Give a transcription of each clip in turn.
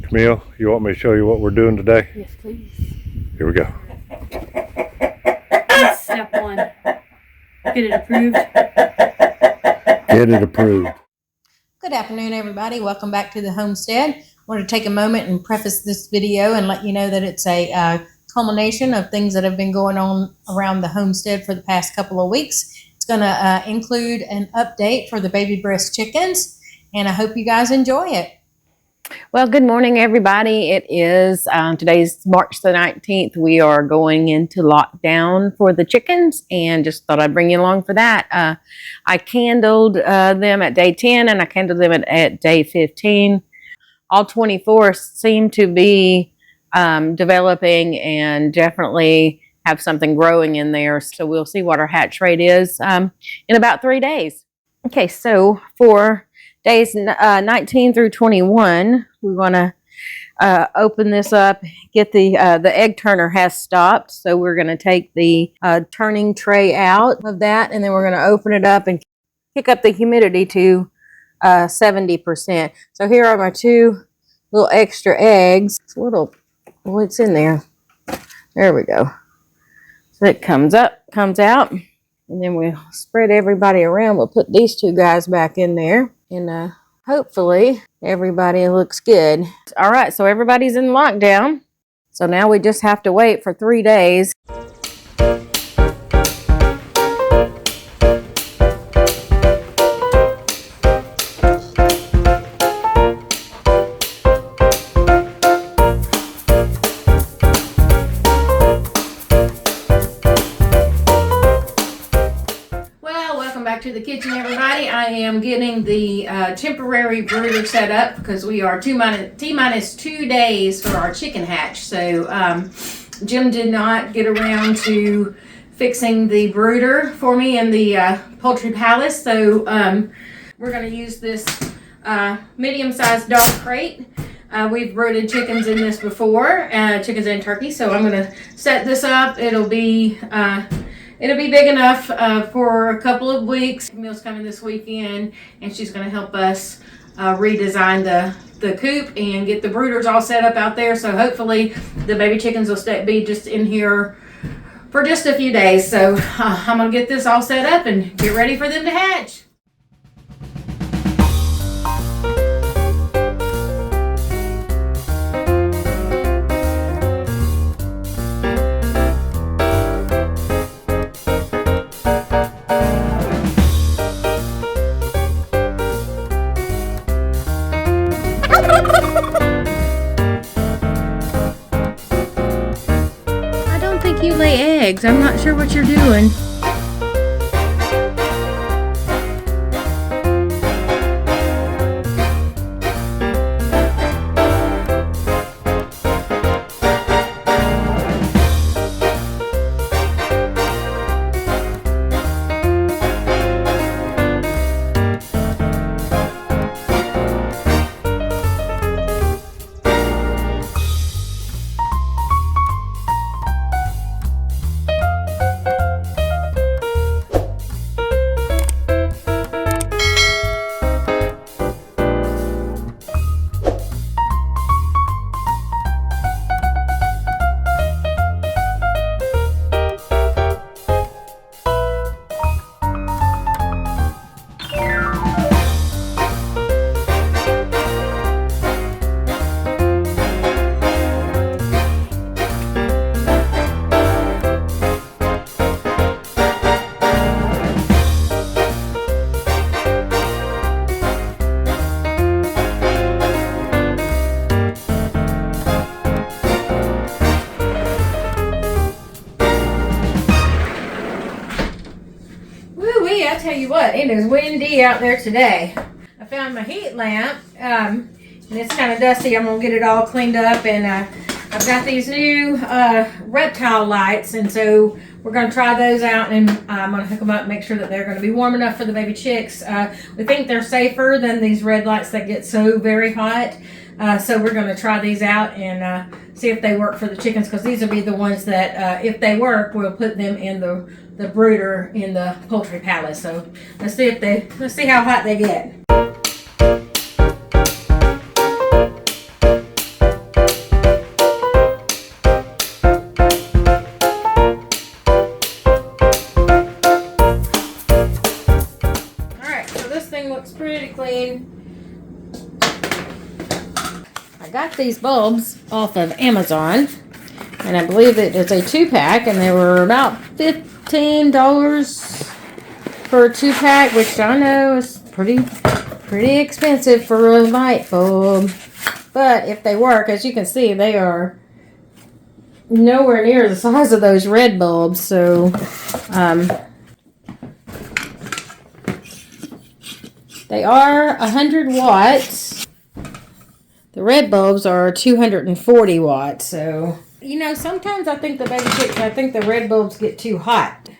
Camille, you want me to show you what we're doing today? Yes, please. Here we go. Step one. Get it approved. Get it approved. Good afternoon, everybody. Welcome back to the Homestead. I want to take a moment and preface this video and let you know that it's a culmination of things that have been going on around the homestead for the past couple of weeks. It's going to include an update for the baby breast chickens, and I hope you guys enjoy it. Well, good morning, everybody. It is today's March the 19th. We are going into lockdown for the chickens, and just thought I'd bring you along for that. I candled them at day 10 and I candled them at day 15. All 24 seem to be developing and definitely have something growing in there. So we'll see what our hatch rate is in about 3 days. Okay, so for days 19 through 21, we want to open this up, get the egg turner has stopped. So we're going to take the turning tray out of that, and then we're going to open it up and kick up the humidity to 70%. So here are my two little extra eggs. It's a little, what's in there? There we go. So it comes up, comes out, and then we'll spread everybody around. We'll put these two guys back in there. And hopefully everybody looks good. All right, so everybody's in lockdown. So now we just have to wait for 3 days. To the kitchen, everybody. I am getting the temporary brooder set up because we are T-minus 2 days for our chicken hatch. So Jim did not get around to fixing the brooder for me in the Poultry Palace. So we're going to use this medium-sized dark crate. We've brooded chickens in this before, chickens and turkeys. So I'm going to set this up. It'll be big enough for a couple of weeks. Camille's coming this weekend, and she's going to help us redesign the coop and get the brooders all set up out there. So hopefully the baby chickens will be just in here for just a few days. So I'm going to get this all set up and get ready for them to hatch. You lay eggs. I'm not sure what you're doing. I tell you what, it is windy out there today. I found my heat lamp, and it's kind of dusty. I'm going to get it all cleaned up, and I've got these new reptile lights, and so we're going to try those out, and I'm going to hook them up and make sure that they're going to be warm enough for the baby chicks. We think they're safer than these red lights that get so very hot. So we're going to try these out and see if they work for the chickens, because these will be the ones that, if they work, we'll put them in the brooder in the Poultry Palace. So let's see how hot they get. I got these bulbs off of Amazon, and I believe it is a 2-pack, and they were about $15 for a 2-pack, which I know is pretty expensive for a light bulb. But if they work, as you can see, they are nowhere near the size of those red bulbs. So, they are 100 watts. The red bulbs are 240 watts. So, you know, sometimes I think the red bulbs get too hot.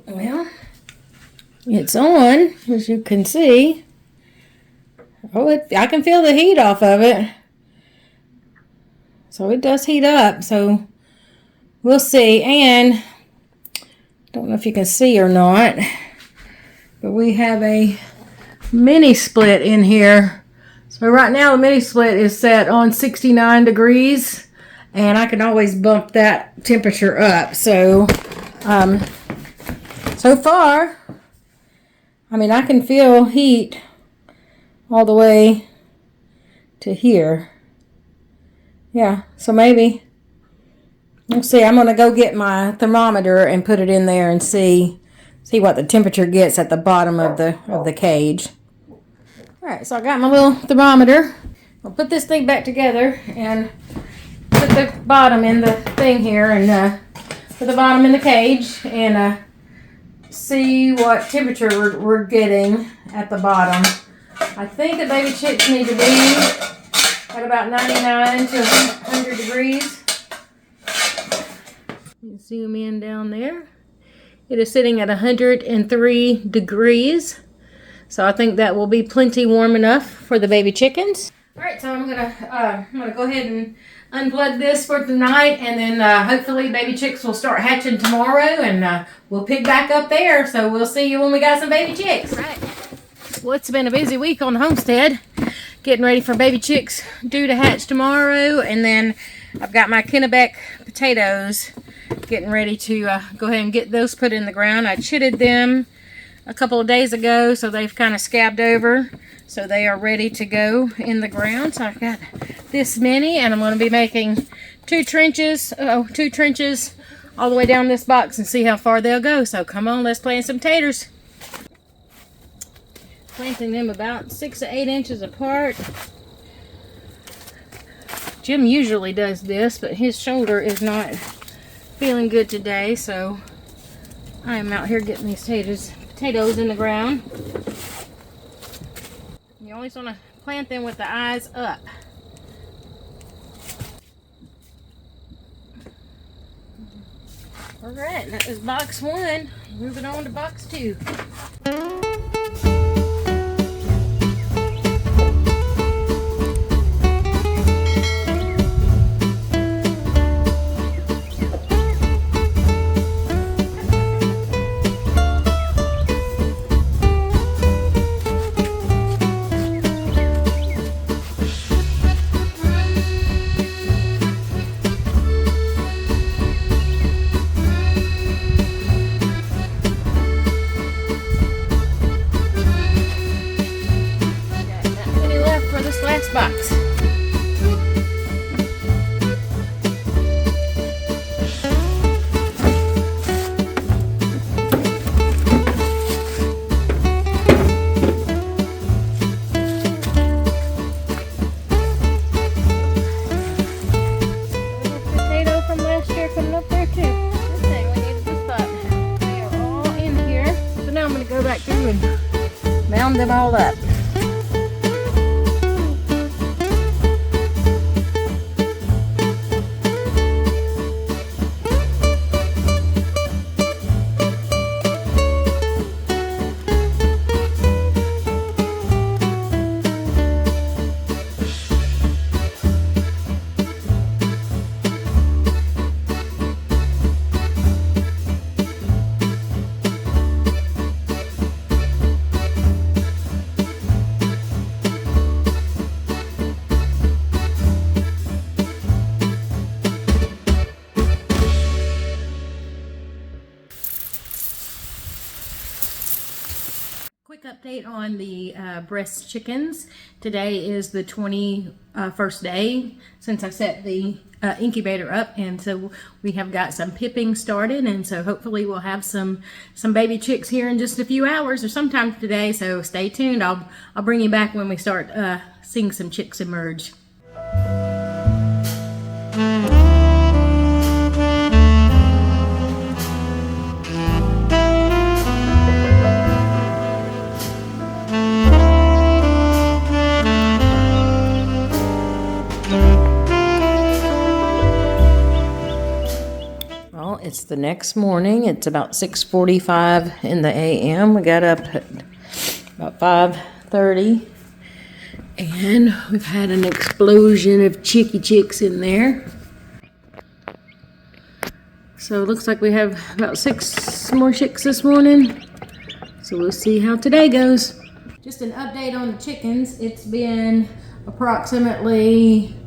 Well, it's on, as you can see. Oh, I can feel the heat off of it. So it does heat up. So we'll see. And I don't know if you can see or not, but we have a mini split in here. So right now the mini split is set on 69 degrees, and I can always bump that temperature up. So, so far, I mean, I can feel heat all the way to here. Yeah, so maybe, we'll see. I'm going to go get my thermometer and put it in there and see what the temperature gets at the bottom of the cage. All right, so I got my little thermometer. I'll put this thing back together and put the bottom in the thing here, and put the bottom in the cage, and see what temperature we're getting at the bottom. I think the baby chicks need to be at about 99 to 100 degrees. You can zoom in down there. It is sitting at 103 degrees. So I think that will be plenty warm enough for the baby chickens. All right, so I'm gonna go ahead and unplug this for tonight, and then hopefully baby chicks will start hatching tomorrow, and we'll pick back up there. So we'll see you when we got some baby chicks. All right. Well, it's been a busy week on the homestead, getting ready for baby chicks due to hatch tomorrow, and then I've got my Kennebec potatoes, getting ready to go ahead and get those put in the ground. I chitted them a couple of days ago, so they've kind of scabbed over, so they are ready to go in the ground. So I've got this many, and I'm going to be making two trenches all the way down this box and see how far they'll go. So come on, let's plant some taters. Planting them about 6 to 8 inches apart. Jim usually does this, but his shoulder is not feeling good today, so I am out here getting these potatoes in the ground. You always want to plant them with the eyes up. Alright, that is box 1. Moving on to box 2. Box. Potato from last year coming up there too. Good thing we needed this button. They are all in here. So now I'm going to go back through and mound them all up. update on the Bresse chickens. Today is the 21st day since I set the incubator up, and so we have got some pipping started, and so hopefully we'll have some baby chicks here in just a few hours or sometime today. So stay tuned. I'll bring you back when we start seeing some chicks emerge. It's the next morning. It's about 6:45 in the a.m. We got up at about 5:30, and we've had an explosion of chicks in there. So it looks like we have about 6 more chicks this morning. So we'll see how today goes. Just an update on the chickens. It's been approximately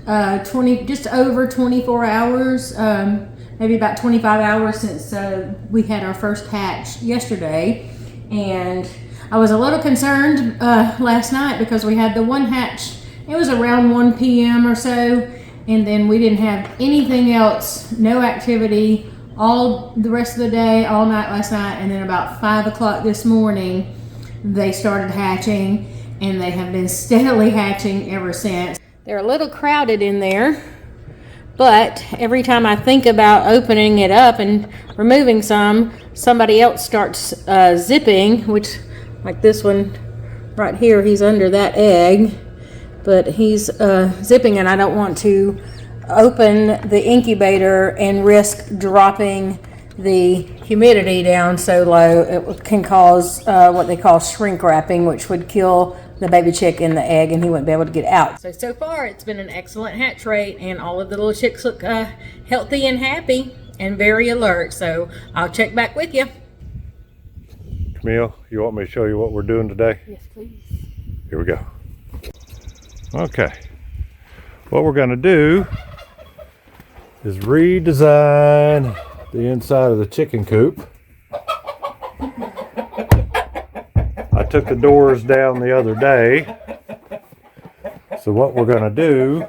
just over 24 hours. Maybe about 25 hours since we had our first hatch yesterday, and I was a little concerned last night because we had the one hatch. It was around 1 p.m. or so, and then we didn't have anything else, no activity all the rest of the day, all night last night, and then about 5 o'clock this morning they started hatching, and they have been steadily hatching ever since. They're a little crowded in there, but every time I think about opening it up and removing somebody else starts zipping, which, like this one right here, he's under that egg, but he's zipping, and I don't want to open the incubator and risk dropping the humidity down so low. It can cause what they call shrink wrapping, which would kill the baby chick in the egg, and he wouldn't be able to get out. So far it's been an excellent hatch rate, and all of the little chicks look healthy and happy and very alert. So I'll check back with you. Camille, you want me to show you what we're doing today? Yes, please. Here we go. Okay. What we're going to do is redesign the inside of the chicken coop. I took the doors down the other day. So what we're going to do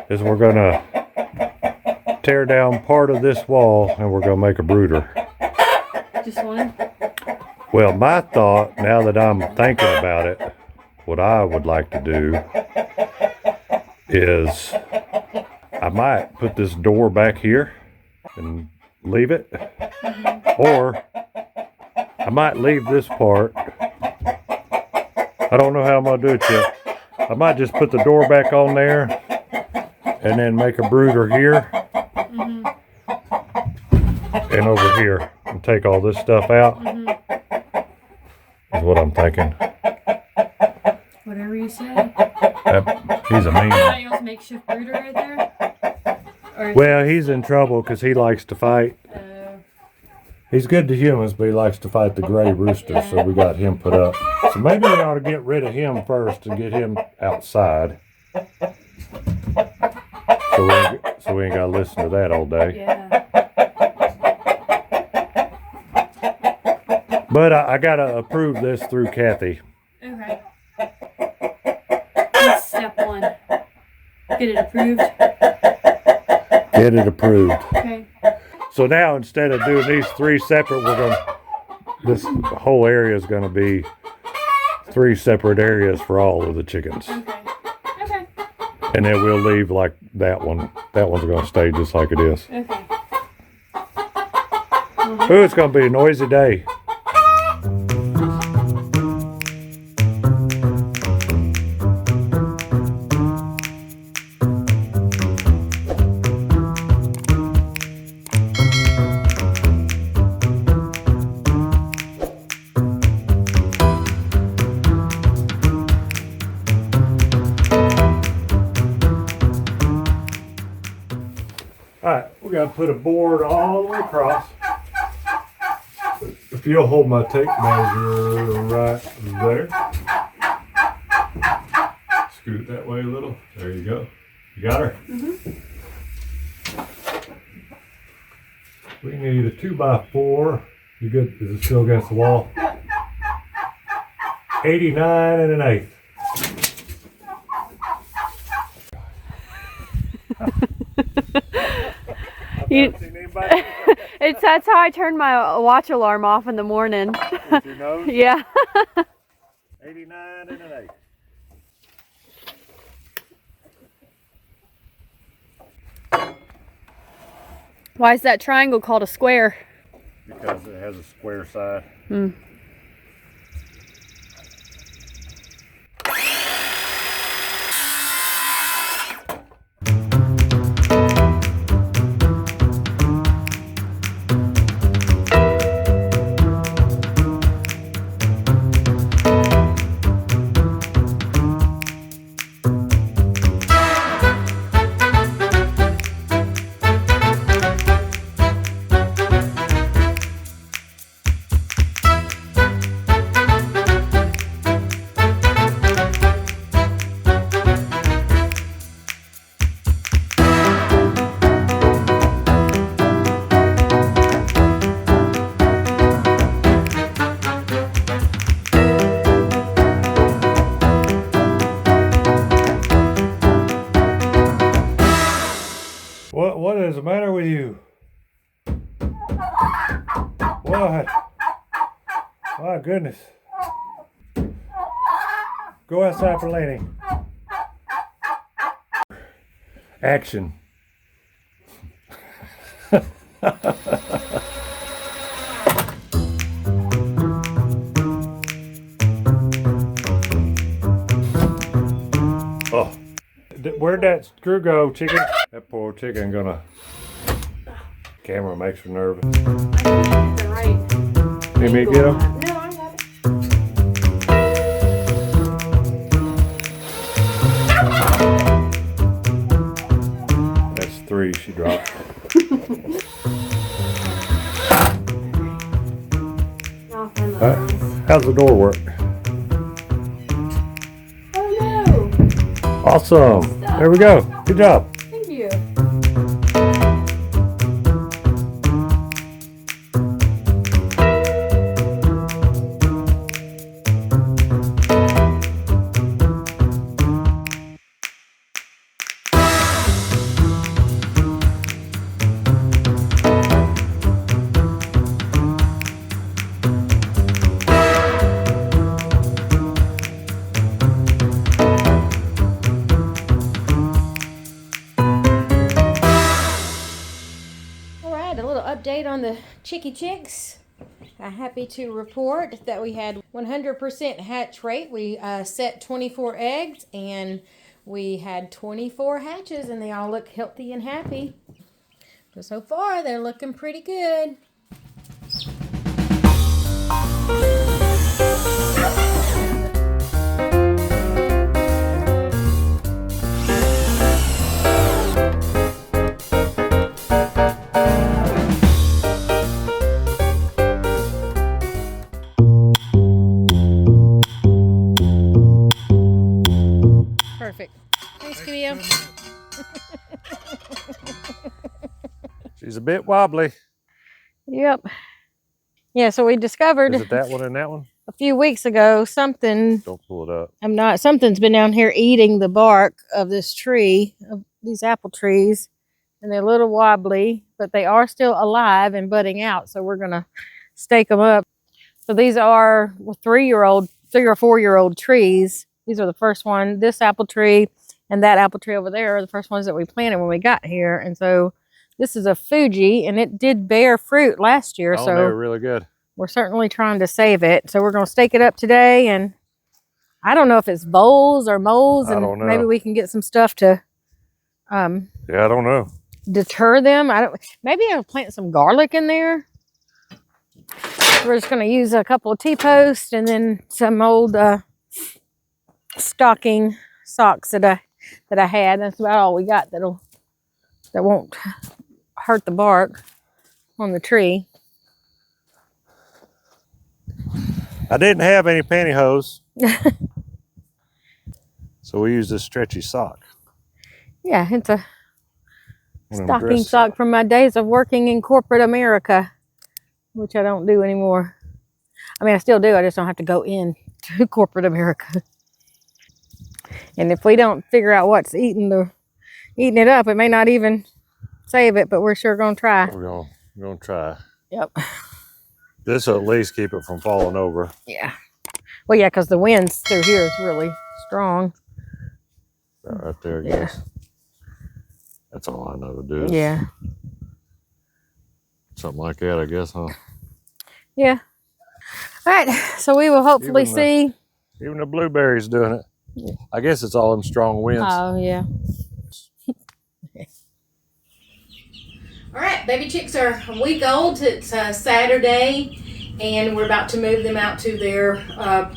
is we're going to tear down part of this wall, and we're going to make a brooder. Just one? Well, my thought, now that I'm thinking about it, what I would like to do is I might put this door back here and leave it. Or I might leave this part. I don't know how I'm going to do it yet. I might just put the door back on there and then make a brooder here and over here and take all this stuff out. Is what I'm thinking. Whatever you say. He's a mean one. Anybody else makeshift brooder right there? Or Well, he's in trouble because he likes to fight. He's good to humans, but he likes to fight the gray rooster, so we got him put up. So maybe we ought to get rid of him first and get him outside. So we ain't got to listen to that all day. yeah. But I got to approve this through Kathy. Okay. That's step one. Get it approved. Get it approved. Okay. So now instead of doing these 3 separate, this whole area is going to be 3 separate areas for all of the chickens. Okay. Okay. And then we'll leave like that one. That one's going to stay just like it is. Okay. Ooh, it's going to be a noisy day. Alright, we got to put a board all the way across. If you'll hold my tape measure right there. Scoot it that way a little. There you go. You got her? Mm-hmm. We need a 2x4 You good? Is it still against the wall? 89 and an eighth. That's how I turn my watch alarm off in the morning. With your nose? Yeah. 89 and an eighth. Why is that triangle called a square? Because it has a square side. What is the matter with you? What? My goodness. Go outside for Laney. Action. Oh. Where'd that screw go, chicken? That poor chicken gonna... Camera makes her nervous. Need me to get him? No, I got it. That's 3 she dropped. How's the door work? Oh no! Awesome. There we go. Good job. Thank you. Update on the chickie chicks. I'm happy to report that we had 100% hatch rate. We set 24 eggs and we had 24 hatches and they all look healthy and happy. So far they're looking pretty good. Perfect. Thanks, Camille. She's a bit wobbly. Yep. Yeah, so we discovered Is it that one and that one? a few weeks ago something. Don't pull it up. Something's been down here eating the bark of this tree, of these apple trees, and they're a little wobbly, but they are still alive and budding out. So we're gonna stake them up. So these are 3 or 4-year-old trees. These are the first one. This apple tree and that apple tree over there are the first ones that we planted when we got here. And so this is a Fuji, and it did bear fruit last year. Oh, so they were really good. We're certainly trying to save it. So we're going to stake it up today, and I don't know if it's voles or moles, I and don't know. maybe we can get some stuff to Yeah, I don't know. deter them. Maybe I'll plant some garlic in there. We're just going to use a couple of T-posts and then some old stocking socks that I had. That's about all we got that won't hurt the bark on the tree. I didn't have any pantyhose. So we used this stretchy sock. Yeah, it's a One of them stocking Bresse sock from my days of working in corporate America. which I don't do anymore. I mean, I still do. I just don't have to go in to corporate America. And if we don't figure out what's eating it up, it may not even save it, but we're sure gonna try. We're gonna try. Yep. This will at least keep it from falling over. Yeah. Well, yeah, because the winds through here is really strong. Right there, I Yeah. guess. That's all I know to do. Is Yeah. something like that, I guess, huh? Yeah. All right. So we will hopefully Even see. Even the blueberries doing it. Yeah. I guess it's all them strong winds. Oh, yeah. All right, baby chicks are a week old. It's Saturday, and we're about to move them out to their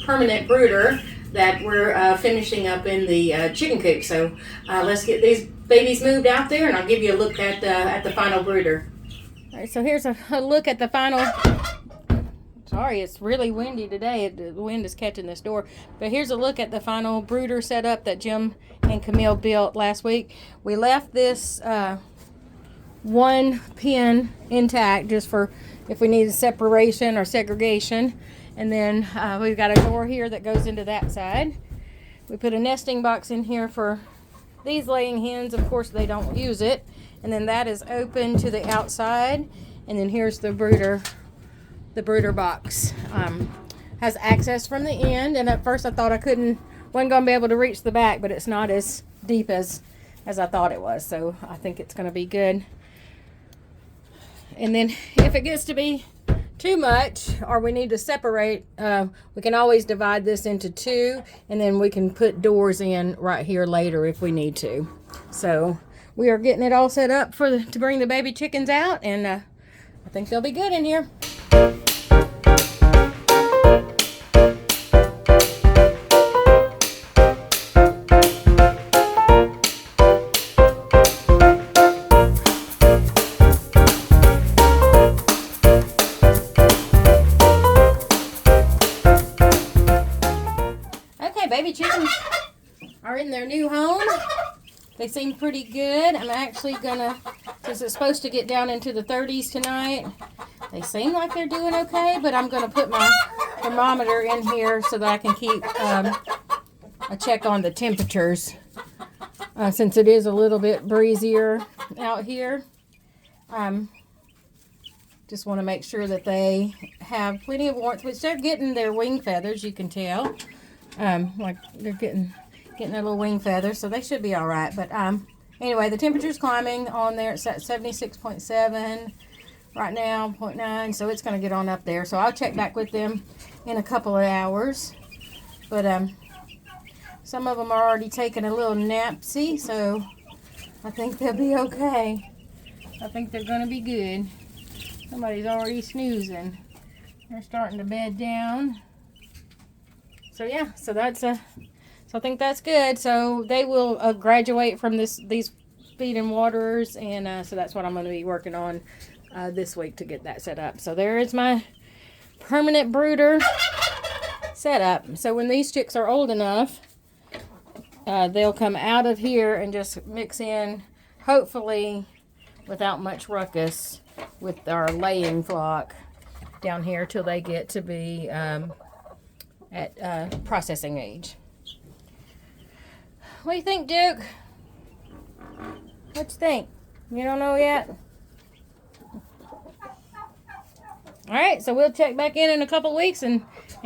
permanent brooder that we're finishing up in the chicken coop. So let's get these babies moved out there, and I'll give you a look at the final brooder. All right, so here's a look at the final. Sorry, it's really windy today. The wind is catching this door. But here's a look at the final brooder setup that Jim and Camille built last week. We left this one pin intact just for if we needed separation or segregation. And then we've got a door here that goes into that side. We put a nesting box in here for these laying hens. Of course, they don't use it. And then that is open to the outside. And then here's the brooder box. Has access from the end. And at first I thought wasn't going to be able to reach the back, but it's not as deep as I thought it was. So I think it's going to be good. And then if it gets to be too much or we need to separate, we can always divide this into two, and then we can put doors in right here later if we need to. So we are getting it all set up to bring the baby chickens out, and I think they'll be good in here. Baby chickens are in their new home. They seem pretty good. I'm actually gonna, since it's supposed to get down into the 30s tonight, they seem like they're doing okay, but I'm gonna put my thermometer in here so that I can keep a check on the temperatures. Since it is a little bit breezier out here, just want to make sure that they have plenty of warmth, which they're getting their wing feathers, you can tell. Like they're getting their little wing feathers, so they should be all right. But anyway, the temperature's climbing on there. It's at 76.7 right now, 0.9, so it's going to get on up there. So I'll check back with them in a couple of hours. But some of them are already taking a little napsy, so I think they'll be okay. I think they're going to be good. Somebody's already snoozing. They're starting to bed down. So yeah, so I think that's good. So they will graduate from these feed and waterers, and so that's what I'm going to be working on this week to get that set up. So there is my permanent brooder set up. So when these chicks are old enough, they'll come out of here and just mix in, hopefully without much ruckus, with our laying flock down here till they get to be at processing age. What do you think, Duke? What you think? You don't know yet? All right, so we'll check back in a couple weeks and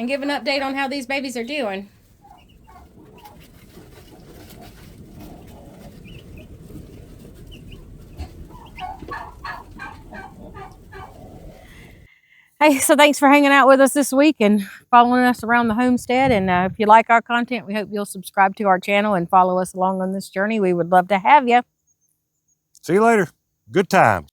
give an update on how these babies are doing. Hey, so thanks for hanging out with us this week and following us around the homestead. And if you like our content, we hope you'll subscribe to our channel and follow us along on this journey. We would love to have you. See you later. Good time.